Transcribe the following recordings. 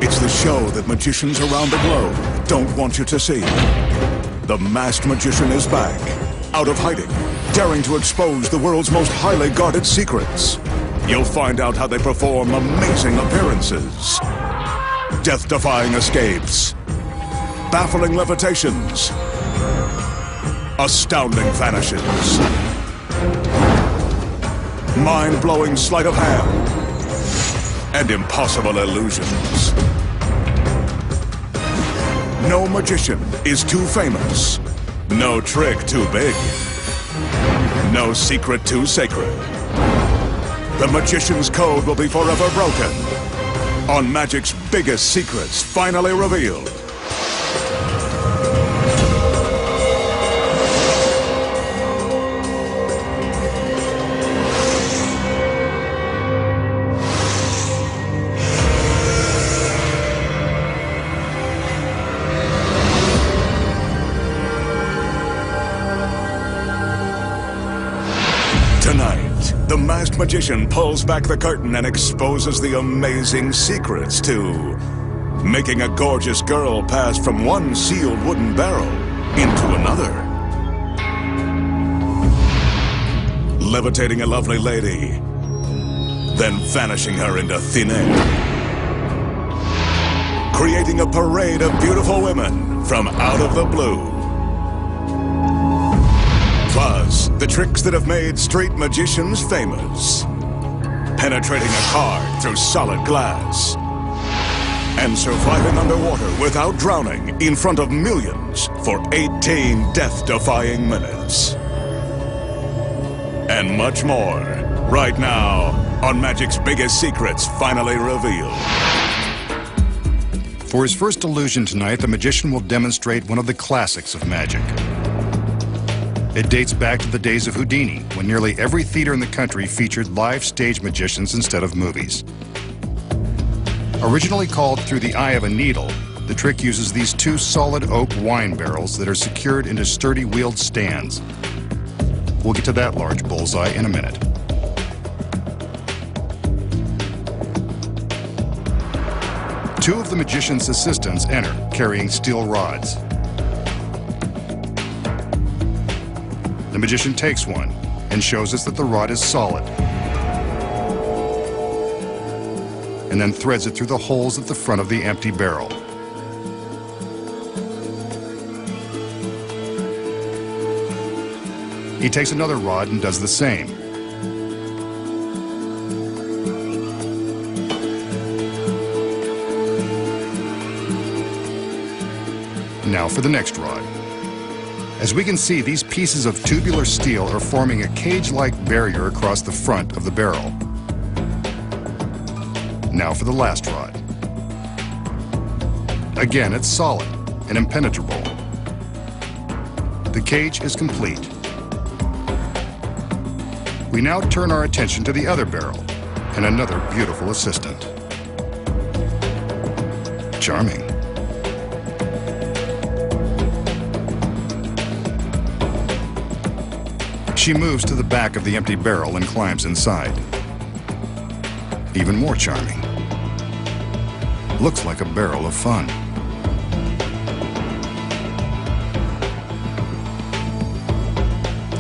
It's the show that magicians around the globe don't want you to see. The masked magician is back, out of hiding, daring to expose the world's most highly guarded secrets. You'll find out how they perform amazing appearances, death-defying escapes, baffling levitations, astounding vanishes, mind-blowing sleight of hand, and impossible illusions. No magician is too famous, no trick too big, no secret too sacred. The magician's code will be forever broken on magic's biggest secrets finally revealed. Tonight, the masked magician pulls back the curtain and exposes the amazing secrets to making a gorgeous girl pass from one sealed wooden barrel into another, levitating a lovely lady, then vanishing her into thin air, creating a parade of beautiful women from out of the blue. Plus, the tricks that have made street magicians famous. Penetrating a car through solid glass. And surviving underwater without drowning in front of millions for 18 death-defying minutes. And much more, right now, on Magic's biggest secrets finally revealed. For his first illusion tonight, the magician will demonstrate one of the classics of magic. It dates back to the days of Houdini, when nearly every theater in the country featured live stage magicians instead of movies. Originally called Through the Eye of a Needle, the trick uses these two solid oak wine barrels that are secured into sturdy wheeled stands. We'll get to that large bullseye in a minute. Two of the magician's assistants enter, carrying steel rods. The magician takes one and shows us that the rod is solid, and then threads it through the holes at the front of the empty barrel. He takes another rod and does the same. Now for the next rod. As we can see, these pieces of tubular steel are forming a cage-like barrier across the front of the barrel. Now for the last rod. Again, it's solid and impenetrable. The cage is complete. We now turn our attention to the other barrel and another beautiful assistant. Charming. She moves to the back of the empty barrel and climbs inside. Even more charming. Looks like a barrel of fun.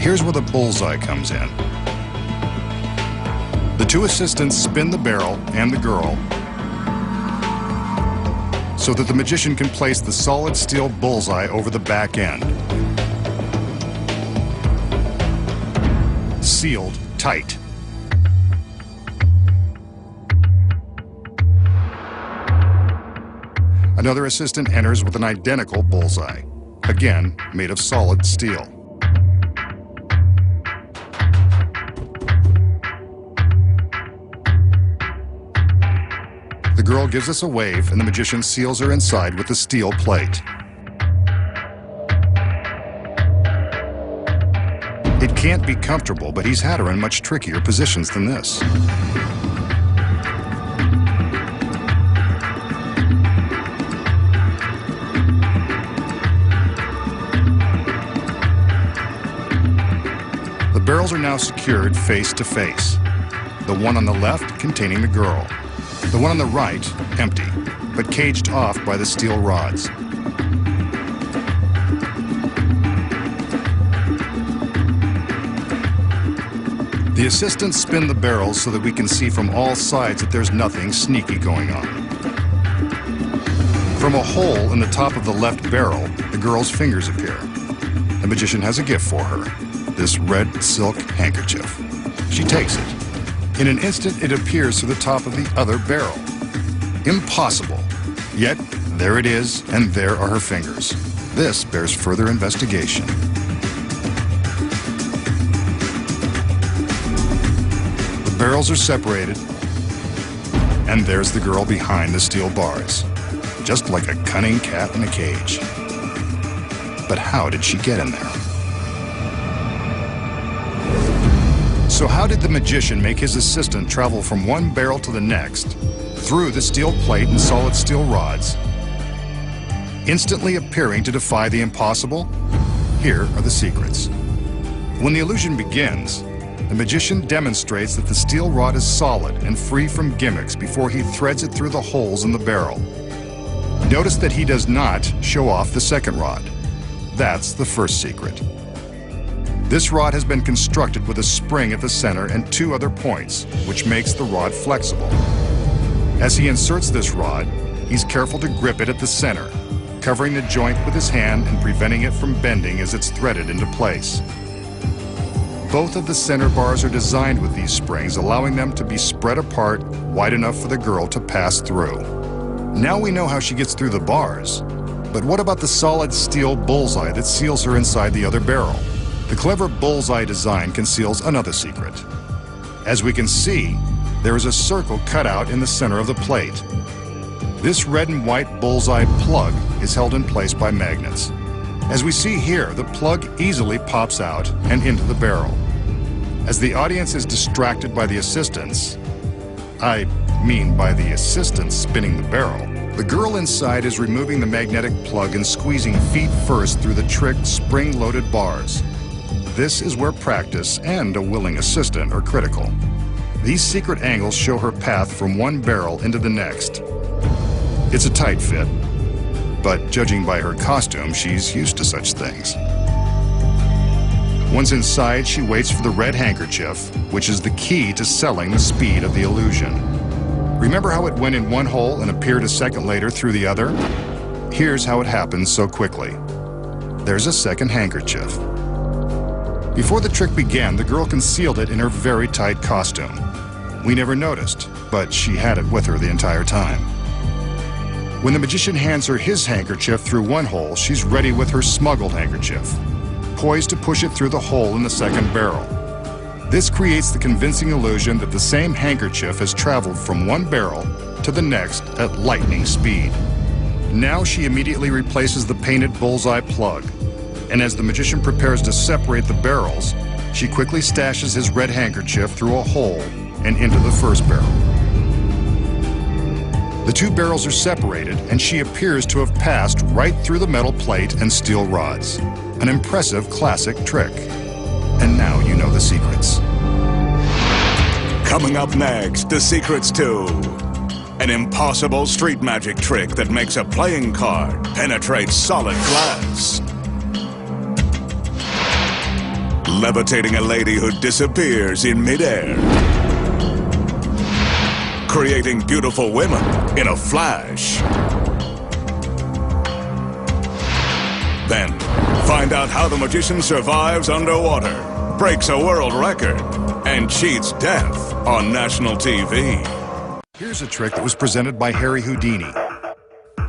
Here's where the bullseye comes in. The two assistants spin the barrel and the girl so that the magician can place the solid steel bullseye over the back end. Sealed tight. Another assistant enters with an identical bullseye, again made of solid steel. The girl gives us a wave and the magician seals her inside with the steel plate. It can't be comfortable, but he's had her in much trickier positions than this. The barrels are now secured face to face. The one on the left containing the girl. The one on the right, empty. but caged off by the steel rods. The assistants spin the barrels so that we can see from all sides that there's nothing sneaky going on. From a hole in the top of the left barrel, the girl's fingers appear. The magician has a gift for her, this red silk handkerchief. She takes it. In an instant, it appears to the top of the other barrel. Impossible. Yet, there it is, and there are her fingers. This bears further investigation. The barrels are separated, and there's the girl behind the steel bars, just like a cunning cat in a cage. But how did she get in there? So how did the magician make his assistant travel from one barrel to the next, through the steel plate and solid steel rods, instantly appearing to defy the impossible? Here are the secrets. When the illusion begins, the magician demonstrates that the steel rod is solid and free from gimmicks before he threads it through the holes in the barrel. Notice that he does not show off the second rod. That's the first secret. This rod has been constructed with a spring at the center and two other points, which makes the rod flexible. As he inserts this rod, he's careful to grip it at the center, covering the joint with his hand and preventing it from bending as it's threaded into place. Both of the center bars are designed with these springs, allowing them to be spread apart wide enough for the girl to pass through. Now we know how she gets through the bars, but what about the solid steel bullseye that seals her inside the other barrel? The clever bullseye design conceals another secret. As we can see, there is a circle cut out in the center of the plate. This red and white bullseye plug is held in place by magnets. As we see here, the plug easily pops out and into the barrel. As the audience is distracted by the assistants, by the assistants spinning the barrel, the girl inside is removing the magnetic plug and squeezing feet first through the tricked spring-loaded bars. This is where practice and a willing assistant are critical. These secret angles show her path from one barrel into the next. It's a tight fit, but judging by her costume, she's used to such things. Once inside, she waits for the red handkerchief, which is the key to selling the speed of the illusion. Remember how it went in one hole and appeared a second later through the other? Here's how it happens so quickly. There's a second handkerchief. Before the trick began, the girl concealed it in her very tight costume. We never noticed, but she had it with her the entire time. When the magician hands her his handkerchief through one hole, she's ready with her smuggled handkerchief, poised to push it through the hole in the second barrel. This creates the convincing illusion that the same handkerchief has traveled from one barrel to the next at lightning speed. Now she immediately replaces the painted bullseye plug, and as the magician prepares to separate the barrels, she quickly stashes his red handkerchief through a hole and into the first barrel. The two barrels are separated, and she appears to have passed right through the metal plate and steel rods. An impressive classic trick. And now you know the secrets. Coming up next, the secrets to an impossible street magic trick that makes a playing card penetrate solid glass. Levitating a lady who disappears in midair. Creating beautiful women in a flash. Then, find out how the magician survives underwater, breaks a world record, and cheats death on national TV. Here's a trick that was presented by Harry Houdini.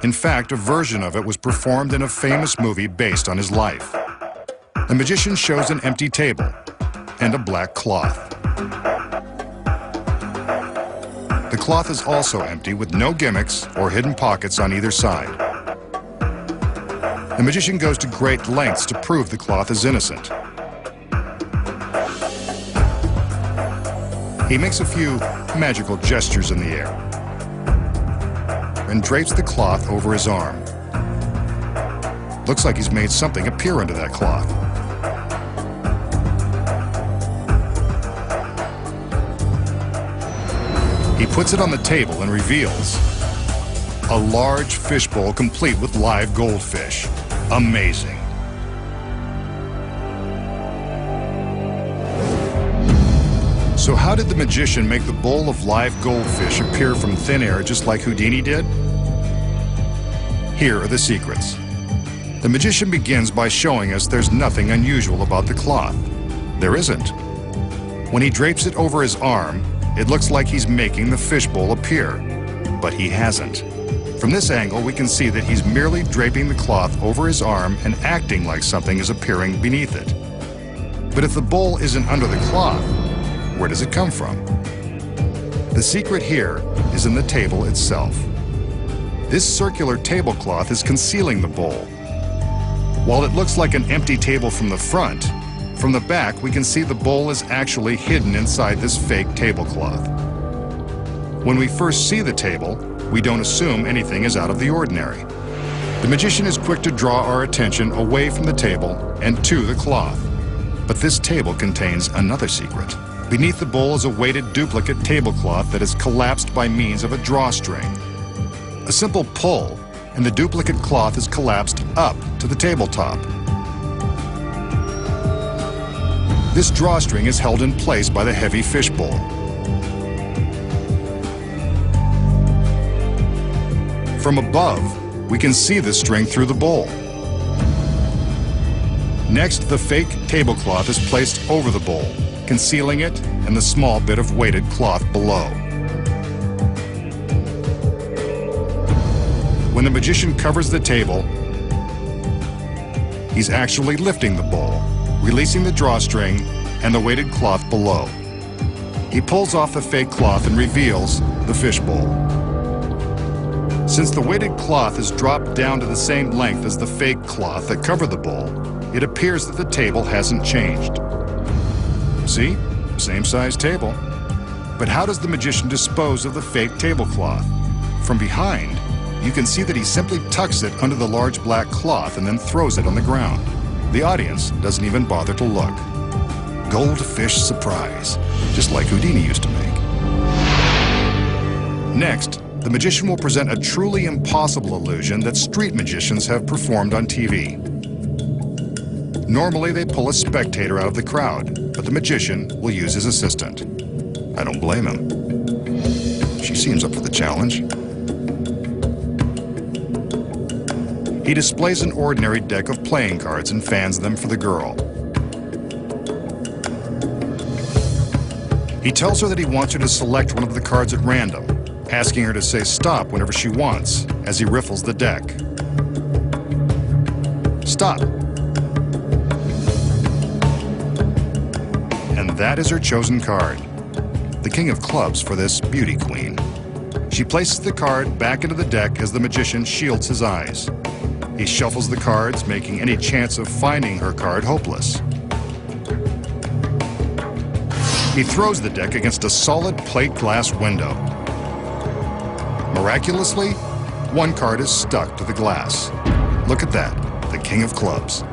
In fact, a version of it was performed in a famous movie based on his life. The magician shows an empty table and a black cloth. The cloth is also empty with no gimmicks or hidden pockets on either side. The magician goes to great lengths to prove the cloth is innocent. He makes a few magical gestures in the air and drapes the cloth over his arm. Looks like he's made something appear under that cloth. He puts it on the table and reveals A large fishbowl complete with live goldfish. Amazing. So how did the magician make the bowl of live goldfish appear from thin air just like Houdini did? Here are the secrets. The magician begins by showing us there's nothing unusual about the cloth. There isn't. When he drapes it over his arm, it looks like he's making the fishbowl appear, but he hasn't. From this angle, we can see that he's merely draping the cloth over his arm and acting like something is appearing beneath it. But if the bowl isn't under the cloth, where does it come from? The secret here is in the table itself. This circular tablecloth is concealing the bowl. While it looks like an empty table from the front, from the back we can see the bowl is actually hidden inside this fake tablecloth. When we first see the table, we don't assume anything is out of the ordinary. The magician is quick to draw our attention away from the table and to the cloth. But this table contains another secret. Beneath the bowl is a weighted duplicate tablecloth that is collapsed by means of a drawstring. A simple pull, and the duplicate cloth is collapsed up to the tabletop. This drawstring is held in place by the heavy fishbowl. From above, we can see the string through the bowl. Next, the fake tablecloth is placed over the bowl, concealing it and the small bit of weighted cloth below. When the magician covers the table, he's actually lifting the bowl, releasing the drawstring and the weighted cloth below. He pulls off the fake cloth and reveals the fishbowl. Since the weighted cloth is dropped down to the same length as the fake cloth that covered the bowl, it appears that the table hasn't changed. See? Same size table. But how does the magician dispose of the fake tablecloth? From behind, you can see that he simply tucks it under the large black cloth and then throws it on the ground. The audience doesn't even bother to look. Goldfish surprise, just like Houdini used to make. Next, the magician will present a truly impossible illusion that street magicians have performed on TV. Normally, they pull a spectator out of the crowd, but the magician will use his assistant. I don't blame him. She seems up for the challenge. He displays an ordinary deck of playing cards and fans them for the girl. He tells her that he wants her to select one of the cards at random, asking her to say stop whenever she wants, as he riffles the deck. Stop. And that is her chosen card, the King of Clubs for this beauty queen. She places the card back into the deck as the magician shields his eyes. He shuffles the cards, making any chance of finding her card hopeless. He throws the deck against a solid plate glass window. Miraculously, one card is stuck to the glass. Look at that, the King of Clubs.